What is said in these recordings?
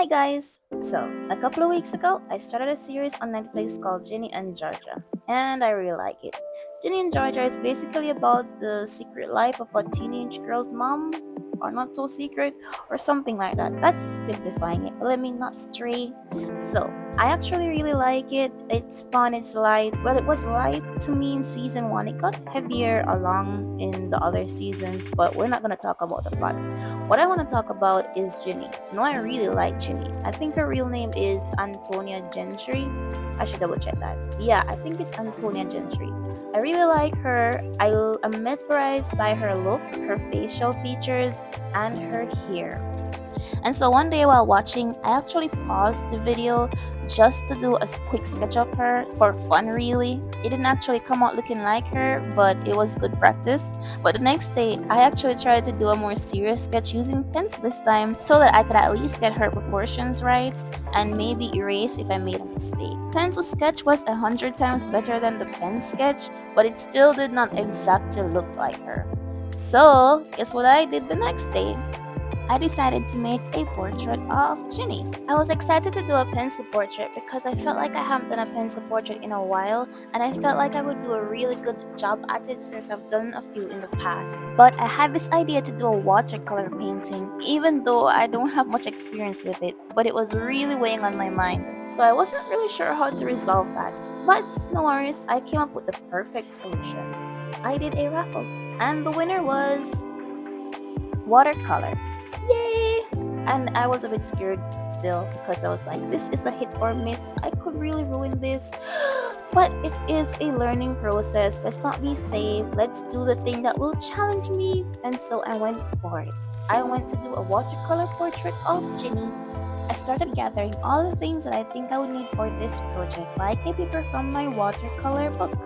Hi guys! So, a couple of weeks ago, I started a series on Netflix called Ginny and Georgia, and I really like it. Ginny and Georgia is basically about the secret life of a teenage girl's mom, or not so secret, or something like that. That's simplifying it, but let me not stray. So, I actually really like it. It's fun, it's light. Well, it was light to me in season 1. It got heavier along in the other seasons, but we're not going to talk about the plot. What I want to talk about is Ginny. No, I really like Ginny. I think her real name is Antonia Gentry. I should double check that. Yeah, I think it's Antonia Gentry. I really like her. I'm mesmerized by her look, her facial features, and her hair. And so one day while watching, I actually paused the video just to do a quick sketch of her for fun, really. It didn't actually come out looking like her, but it was good practice. But the next day, I actually tried to do a more serious sketch using pencil this time so that I could at least get her proportions right and maybe erase if I made a mistake. Pencil sketch was 100 times better than the pen sketch, but it still did not exactly look like her. So, guess what I did the next day? I decided to make a portrait of Ginny. I was excited to do a pencil portrait because I felt like I haven't done a pencil portrait in a while and I felt like I would do a really good job at it since I've done a few in the past. But I had this idea to do a watercolor painting, even though I don't have much experience with it, but it was really weighing on my mind. So I wasn't really sure how to resolve that. But no worries, I came up with the perfect solution. I did a raffle, and the winner was watercolor. Yay! And I was a bit scared still because I was like, this is a hit or miss. I could really ruin this. But it is a learning process. Let's not be safe. Let's do the thing that will challenge me. And so I went for it. I went to do a watercolor portrait of Ginny. I started gathering all the things that I think I would need for this project, like a paper from my watercolor book.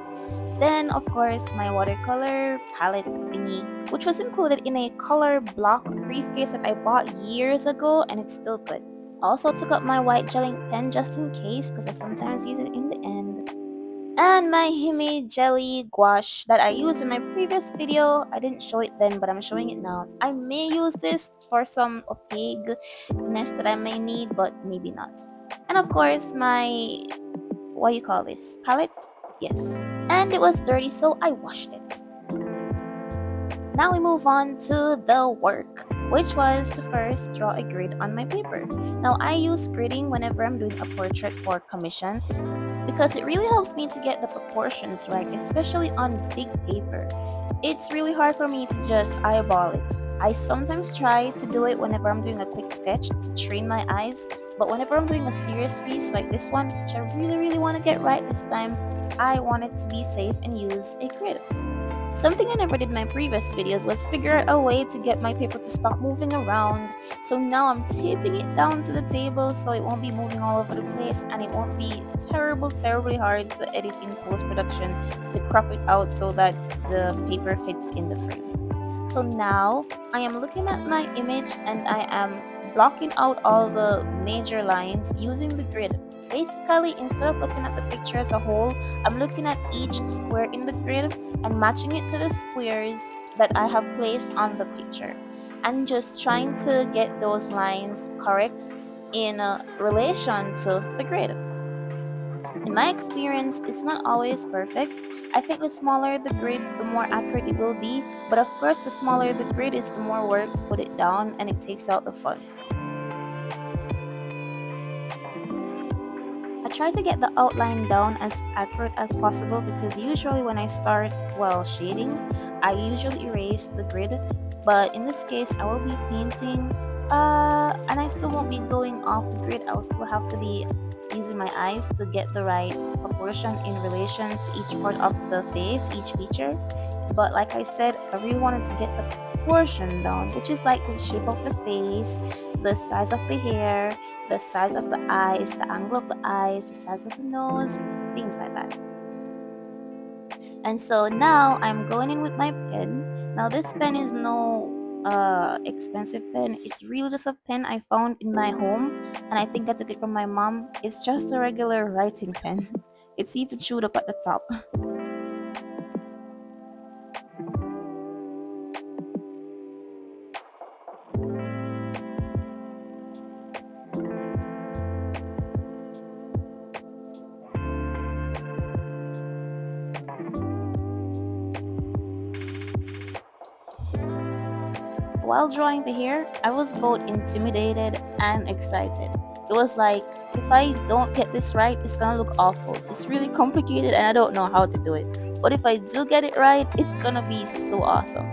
Then, of course, my watercolor palette thingy, which was included in a color block briefcase that I bought years ago and it's still good. Also took up my white gelling pen just in case because I sometimes use it in the end. And my Hime Jelly gouache that I used in my previous video. I didn't show it then, but I'm showing it now. I may use this for some opaqueness that I may need, but maybe not. And of course, my what you call this palette, yes, and it was dirty so I washed it. Now we move on to the work, which was to first draw a grid on my paper. Now I use gridding whenever I'm doing a portrait for commission because it really helps me to get the proportions right, especially on big paper. It's really hard for me to just eyeball it. I sometimes try to do it whenever I'm doing a quick sketch to train my eyes, but whenever I'm doing a serious piece like this one, which I really want to get right this time, I want it to be safe and use a grid. Something I never did in my previous videos was figure out a way to get my paper to stop moving around. So now I'm taping it down to the table so it won't be moving all over the place and it won't be terribly hard to edit in post-production to crop it out so that the paper fits in the frame. So now I am looking at my image and I am blocking out all the major lines using the grid. Basically, instead of looking at the picture as a whole, I'm looking at each square in the grid and matching it to the squares that I have placed on the picture and just trying to get those lines correct in relation to the grid. In my experience, it's not always perfect. I think the smaller the grid, the more accurate it will be, but of course, the smaller the grid is, the more work to put it down and it takes out the fun. I try to get the outline down as accurate as possible because usually when I start, well, shading, I usually erase the grid. But in this case, I will be painting and I still won't be going off the grid. I'll still have to be using my eyes to get the right proportion in relation to each part of the face, each feature. But like I said, I really wanted to get the proportion down, which is like the shape of the face, the size of the hair, the size of the eyes, the angle of the eyes, the size of the nose, things like that. And so now I'm going in with my pen. Now this pen is no expensive pen. It's really just a pen I found in my home and I think I took it from my mom. It's just a regular writing pen. It's even chewed up at the top. while drawing the hair, I was both intimidated and excited. It was like, if I don't get this right, it's gonna look awful. It's really complicated and I don't know how to do it. But if I do get it right, it's gonna be so awesome.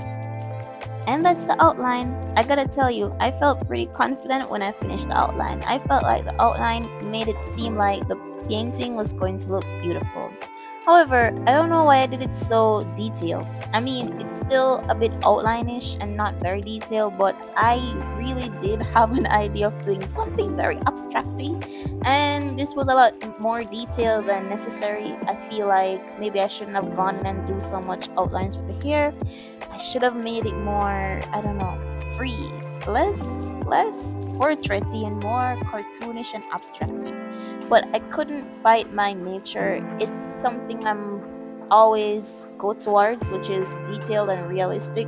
And that's the outline. I gotta tell you, I felt pretty confident when I finished the outline. I felt like the outline made it seem like the painting was going to look beautiful. However, I don't know why I did it so detailed. I mean, it's still a bit outline-ish and not very detailed, but I really did have an idea of doing something very abstracty, and this was a lot more detailed than necessary. I feel like maybe I shouldn't have gone and do so much outlines with the hair. I should have made it more, I don't know, free, less portraity and more cartoonish and abstracty. But I couldn't fight my nature. It's something I'm always go towards, which is detailed and realistic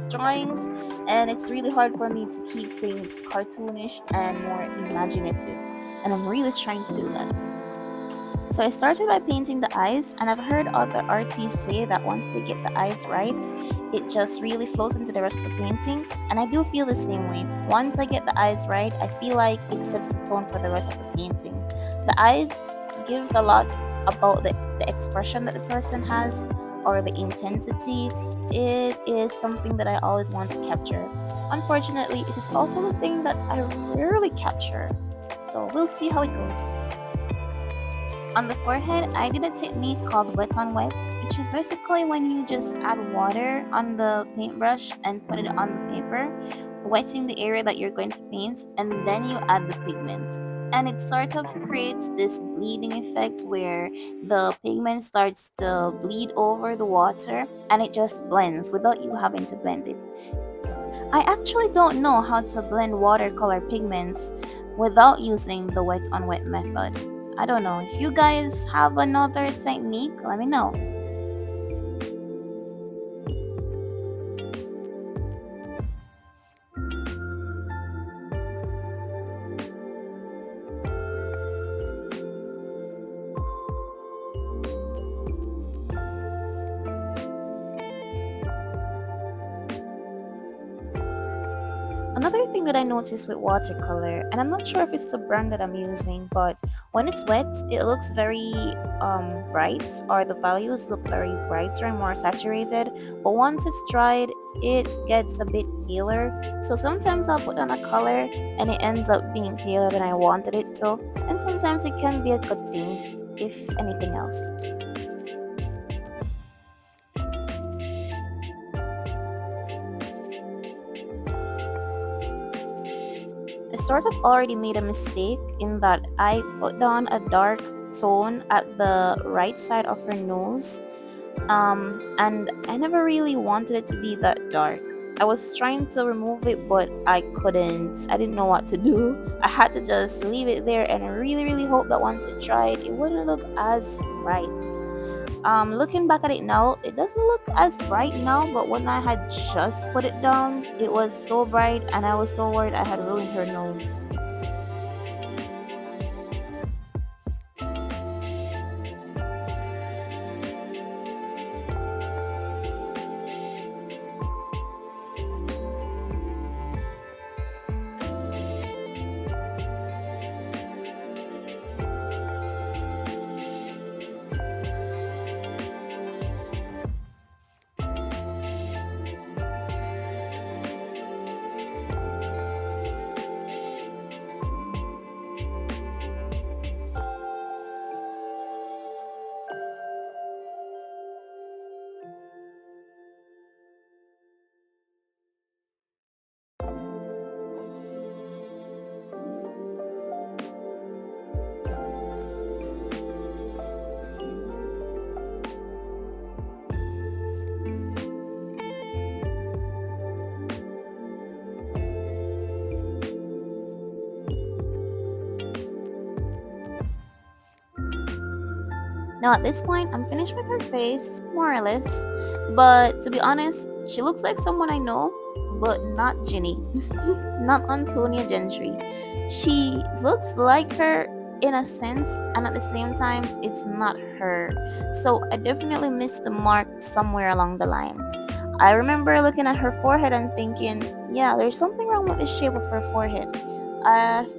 drawings, and it's really hard for me to keep things cartoonish and more imaginative. And I'm really trying to do that. So I started by painting the eyes, and I've heard other artists say that once they get the eyes right, it just really flows into the rest of the painting. And I do feel the same way. Once I get the eyes right, I feel like it sets the tone for the rest of the painting. The eyes gives a lot about the expression that the person has or the intensity. It is something that I always want to capture. Unfortunately, it is also the thing that I rarely capture. So we'll see how it goes. On the forehead, I did a technique called wet on wet, which is basically when you just add water on the paintbrush and put it on the paper, wetting the area that you're going to paint, and then you add the pigment. And it sort of creates this bleeding effect where the pigment starts to bleed over the water and it just blends without you having to blend it. I actually don't know how to blend watercolor pigments without using the wet on wet method. I don't know. If you guys have another technique, let me know. Another thing that I noticed with watercolor, and I'm not sure if it's the brand that I'm using, but when it's wet, it looks very bright, or the values look very brighter and more saturated. But once it's dried, it gets a bit paler. So sometimes I'll put on a color and it ends up being paler than I wanted it to, and sometimes it can be a good thing, if anything else. I sort of already made a mistake in that I put down a dark tone at the right side of her nose, and I never really wanted it to be that dark. I was trying to remove it, but I couldn't. I didn't know what to do. I had to just leave it there, and I really, really hope that once it dried, it wouldn't look as bright. Looking back at it now, it doesn't look as bright now, but when I had just put it down, it was so bright, and I was so worried I had ruined her nose. Now, at this point, I'm finished with her face, more or less. But to be honest, she looks like someone I know, but not Ginny, not Antonia Gentry. She looks like her in a sense, and at the same time, it's not her. So I definitely missed the mark somewhere along the line. I remember looking at her forehead and thinking, Yeah, there's something wrong with the shape of her forehead.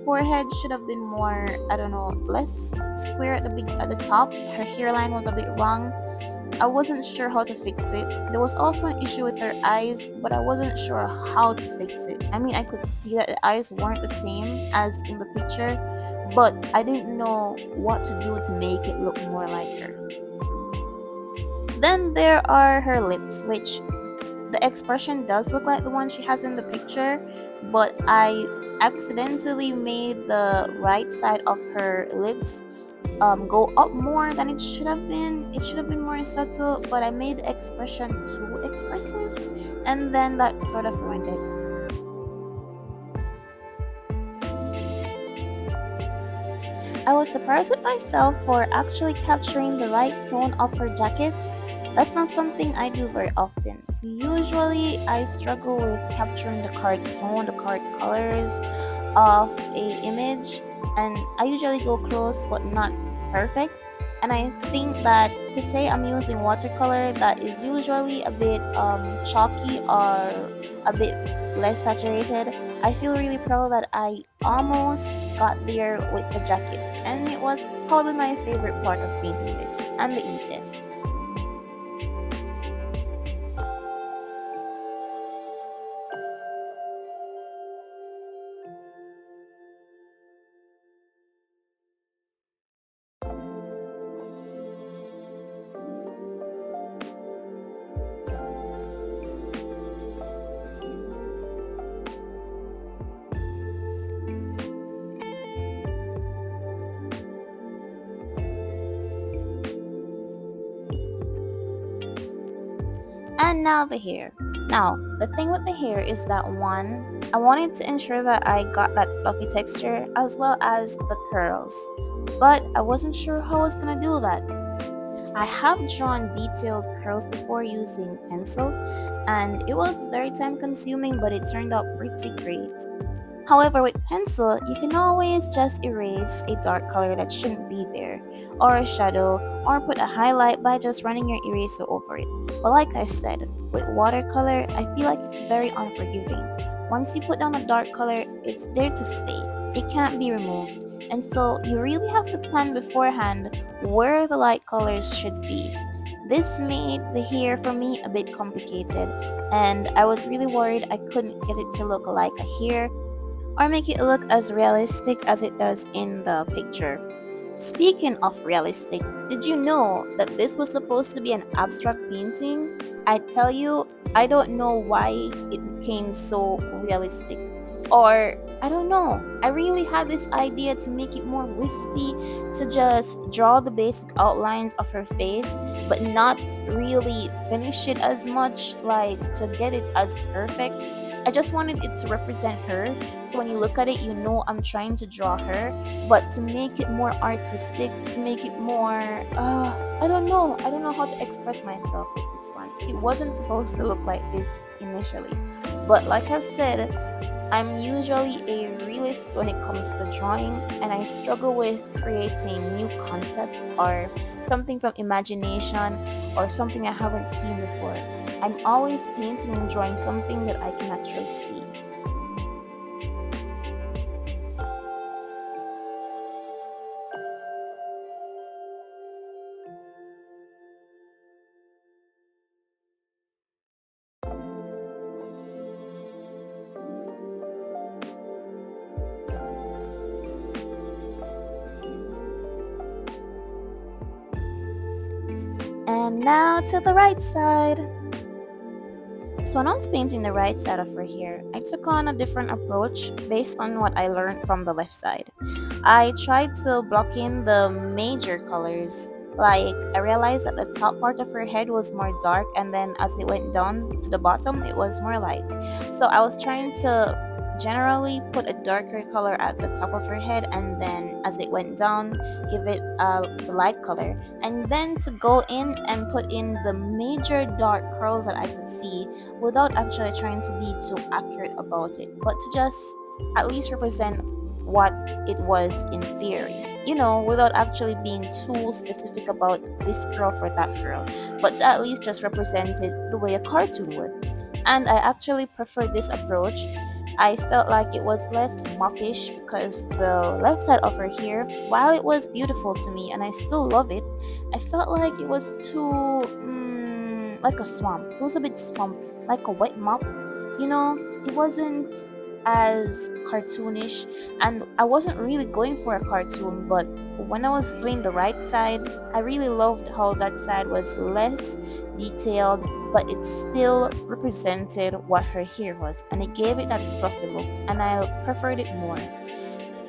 Forehead should have been more, I don't know, less square at the top. Her hairline was a bit wrong. I wasn't sure how to fix it. There was also an issue with her eyes, but I wasn't sure how to fix it. I mean, I could see that the eyes weren't the same as in the picture, but I didn't know what to do to make it look more like her. Then there are her lips, which the expression does look like the one she has in the picture, but I accidentally made the right side of her lips go up more than it should have been. It should have been more subtle, but I made the expression too expressive, and then that sort of ruined it. I was surprised with myself for actually capturing the right tone of her jackets. That's not something I do very often. Usually, I struggle with capturing the correct tone, the correct colors of a image, and I usually go close but not perfect. And I think that to say I'm using watercolor that is usually a bit chalky or a bit less saturated, I feel really proud that I almost got there with the jacket, and it was probably my favorite part of painting this and the easiest. And now the hair. Now, the thing with the hair is that one, I wanted to ensure that I got that fluffy texture as well as the curls, but I wasn't sure how I was gonna do that. I have drawn detailed curls before using pencil, and it was very time consuming, but it turned out pretty great. However, with pencil, you can always just erase a dark color that shouldn't be there, or a shadow, or put a highlight by just running your eraser over it. But like I said, with watercolor, I feel like it's very unforgiving. Once you put down a dark color, it's there to stay. It can't be removed. And so you really have to plan beforehand where the light colors should be. This made the hair for me a bit complicated, and I was really worried I couldn't get it to look like a hair or make it look as realistic as it does in the picture. Speaking of realistic, did you know that this was supposed to be an abstract painting? I tell you, I don't know why it became so realistic. Or, I don't know, I really had this idea to make it more wispy, to just draw the basic outlines of her face, but not really finish it as much, like to get it as perfect. I just wanted it to represent her, so when you look at it, you know I'm trying to draw her, but to make it more artistic, to make it more I don't know how to express myself with this one. It wasn't supposed to look like this initially, but like I've said, I'm usually a realist when it comes to drawing, and I struggle with creating new concepts or something from imagination or something I haven't seen before. I'm always painting and drawing something that I can actually see. And now to the right side. So when I was painting the right side of her hair, I took on a different approach based on what I learned from the left side. I tried to block in the major colors. Like, I realized that the top part of her head was more dark, and then as it went down to the bottom, it was more light. So I was trying to generally put a darker color at the top of her head, and then as it went down, give it a light color. And then to go in and put in the major dark curls that I could see without actually trying to be too accurate about it, but to just at least represent what it was in theory. You know, without actually being too specific about this girl for that girl, but to at least just represent it the way a cartoon would. And I actually preferred this approach. I felt like it was less moppish because the left side of her hair, while it was beautiful to me and I still love it, I felt like it was too like a swamp. It was a bit swampy, like a wet mop. It wasn't as cartoonish, and I wasn't really going for a cartoon, but when I was doing the right side, I really loved how that side was less detailed, but it still represented what her hair was, and it gave it that fluffy look, and I preferred it more.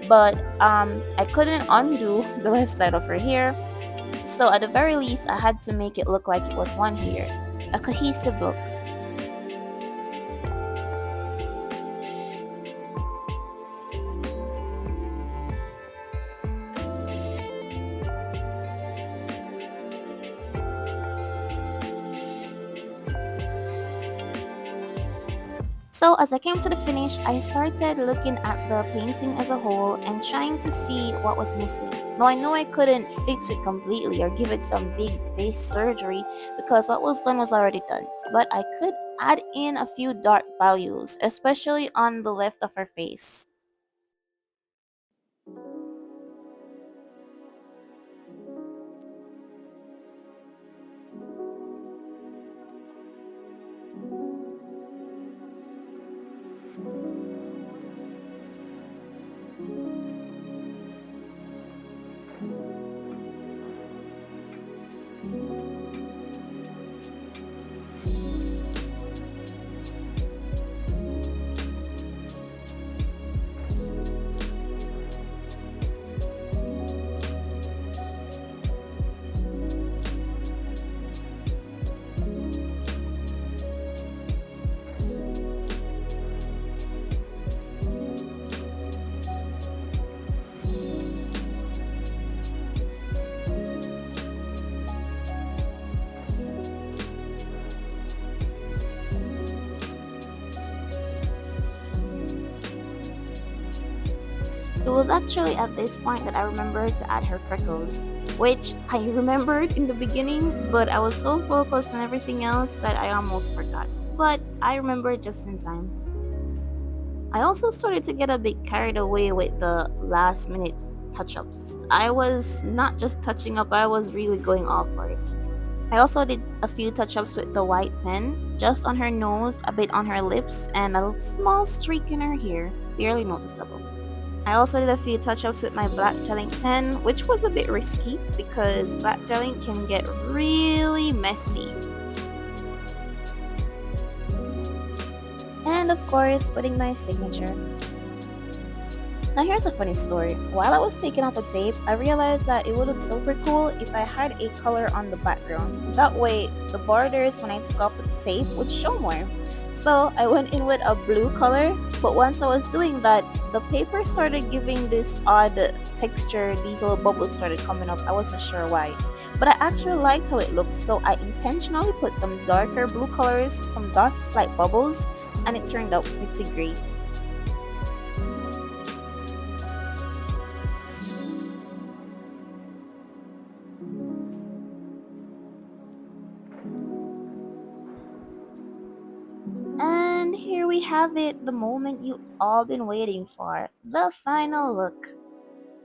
But I couldn't undo the left side of her hair, so at the very least, I had to make it look like it was one hair, a cohesive look. So, as I came to the finish, I started looking at the painting as a whole and trying to see what was missing. Now, I know I couldn't fix it completely or give it some big face surgery because what was done was already done, but I could add in a few dark values, especially on the left of her face. It was actually at this point that I remembered to add her freckles, which I remembered in the beginning, but I was so focused on everything else that I almost forgot. But I remembered just in time. I also started to get a bit carried away with the last minute touch ups. I was not just touching up, I was really going all for it. I also did a few touch ups with the white pen, just on her nose, a bit on her lips, and a small streak in her hair, barely noticeable. I also did a few touch ups with my black gel ink pen, which was a bit risky because black gel ink can get really messy. And of course, putting my signature. Now here's a funny story. While I was taking off the tape, I realized that it would look super cool if I had a color on the background. That way, the borders when I took off the tape would show more. So I went in with a blue color, but once I was doing that, the paper started giving this odd texture. These little bubbles started coming up. I wasn't sure why. But I actually liked how it looked, so I intentionally put some darker blue colors, some dots like bubbles, and it turned out pretty great. And here we have it, the moment you all been waiting for, the final look.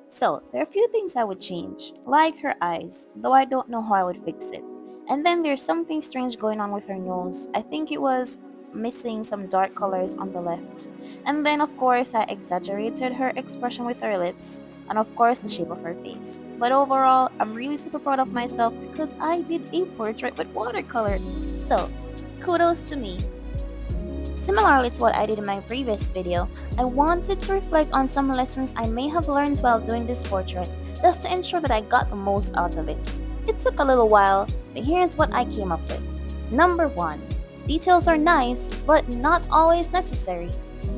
So, there are a few things I would change, like her eyes, though I don't know how I would fix it. And then there's something strange going on with her nose. I think it was missing some dark colors on the left. And then, of course, I exaggerated her expression with her lips, and of course, the shape of her face. But overall, I'm really super proud of myself because I did a portrait with watercolor. So, kudos to me. Similarly to what I did in my previous video, I wanted to reflect on some lessons I may have learned while doing this portrait, just to ensure that I got the most out of it. It took a little while, but here's what I came up with. Number 1. Details are nice, but not always necessary.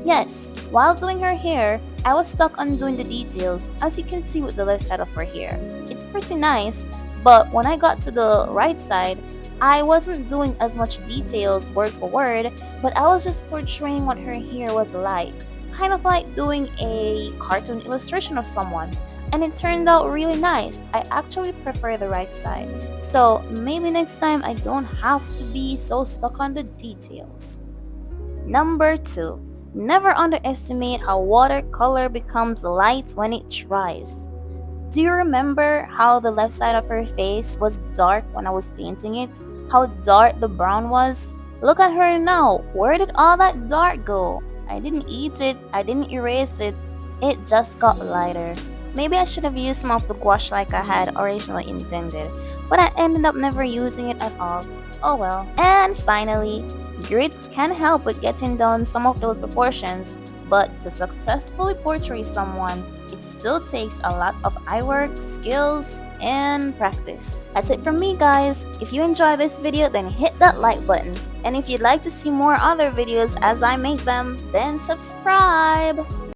Yes, while doing her hair, I was stuck on doing the details, as you can see with the left side of her hair. It's pretty nice, but when I got to the right side, I wasn't doing as much details word for word, but I was just portraying what her hair was like, kind of like doing a cartoon illustration of someone. And it turned out really nice. I actually prefer the right side. So maybe next time I don't have to be so stuck on the details. Number 2. Never underestimate how watercolor becomes light when it dries. Do you remember how the left side of her face was dark when I was painting it? How dark the brown was? Look at her now. Where did all that dark go? I didn't eat it. I didn't erase it. It just got lighter. Maybe I should have used some of the gouache like I had originally intended, but I ended up never using it at all. Oh well. And finally, grits can help with getting down some of those proportions, but to successfully portray someone, it still takes a lot of eye work, skills, and practice. That's it from me, guys. If you enjoy this video, then hit that like button. And if you'd like to see more other videos as I make them, then subscribe!